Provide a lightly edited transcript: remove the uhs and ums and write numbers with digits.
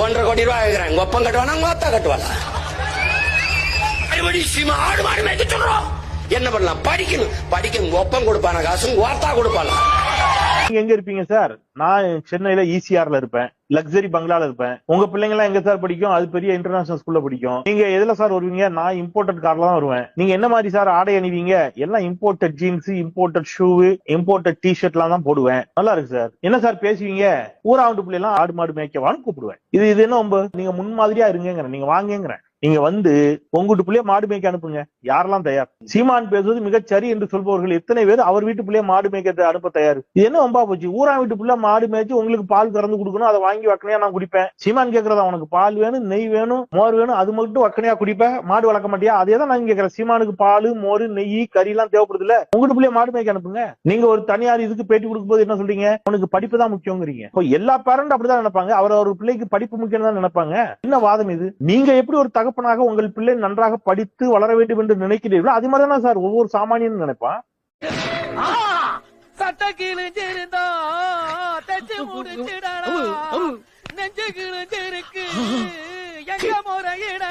1.5 கோடி ரூபாய் கேக்குறேன். உங்க ஒப்பம் கட்டுவானா உங்க அத்தா கட்டுவானா? மறுபடி சீமா ஆடு மாடு மேய்க்க சொல்றோம். என்ன பண்ணலாம்? படிக்கணும் ஒப்பம் கொடுப்பான காசு வார்த்தா கொடுப்பானா? நீங்க எங்க இருப்பீங்க சார்? நான் சென்னையில ECRல இருப்பேன், லக்ஸரி பங்களால இருப்பேன். உங்க பிள்ளைங்க எல்லாம் எங்க சார் படிக்கும்? அது பெரிய இன்டர்நேஷனல் ஸ்கூல்ல படிக்கும். நீங்க எதுல சார் வருவீங்க? நான் இம்போர்ட்டட் கார்ல தான் வருவேன். நீங்க என்ன மாதிரி சார் ஆடை அணிவீங்க? எல்லாம் imported jeans, imported shoe, imported T-shirt எல்லாம் தான் போடுவேன். நல்லா இருக்கு சார். என்ன சார் பேசுவீங்க? ஊராவுண்டு பிள்ளை எல்லாம் ஆடு மாடு மேய்க்கவான்னு கூப்பிடுவேன். இது என்ன நீங்க முன்மாதிரியா இருங்கிறேன். நீங்க வாங்குங்கிறேன். நீங்க வந்து உங்ககிட்ட பிள்ளைய மாடு மேய்க்க அனுப்புங்க. யாரெல்லாம் தயார்? சீமான் பேசுவது மிகச் சரி என்று சொல்பவர்கள் எத்தனை பேர் அவர் வீட்டு பிள்ளைய மாடு மேய்க்க அனுப்ப தயார்? இது என்ன வம்பா போச்சு? ஊரா வீட்டு பிள்ளை மாடு மேய்ச்சி உங்களுக்கு பால் கறந்து கொடுக்கணும், அதை வாங்கி வக்கனையா நான் குடிப்பேன். சீமான் கேட்கறதா உனக்கு பால் வேணும், நெய் வேணும், மோர் வேணும், அது மட்டும் வக்கனையா குடிப்பேன், மாடு வளர்க்க மாட்டியா? அதே தான் நான் கேட்கறேன். சீமானுக்கு பால், மோர், நெய், கறி எல்லாம் தேவைப்படுது இல்ல? உங்ககிட்ட பிள்ளைய மாடு மேய்க்க அனுப்புங்க. நீங்க ஒரு தனியார் இதுக்கு பேட்டி கொடுக்கும் போது என்ன சொல்றீங்க? உனக்கு படிப்பு தான் முக்கியங்கிறீங்க. எல்லா பேரண்ட் அப்படிதான் நினைப்பாங்க. அவர் பிள்ளைக்கு படிப்பு முக்கியம் தான் நினைப்பாங்க. என்ன வாதம் இது? நீங்க எப்படி ஒரு தகப்பனாக உங்கள் பிள்ளை நன்றாக படித்து வளர வேண்டும் என்று நினைக்கிறீர்களோ அது மாதிரி தானே சார் ஒவ்வொரு சாமானியன் நினைப்பான். சட்ட கிழிஞ்சிருந்தா தச்சு முடிச்சிடா, நெஞ்சு கிழிஞ்சிருக்கு எங்க முறையிடா.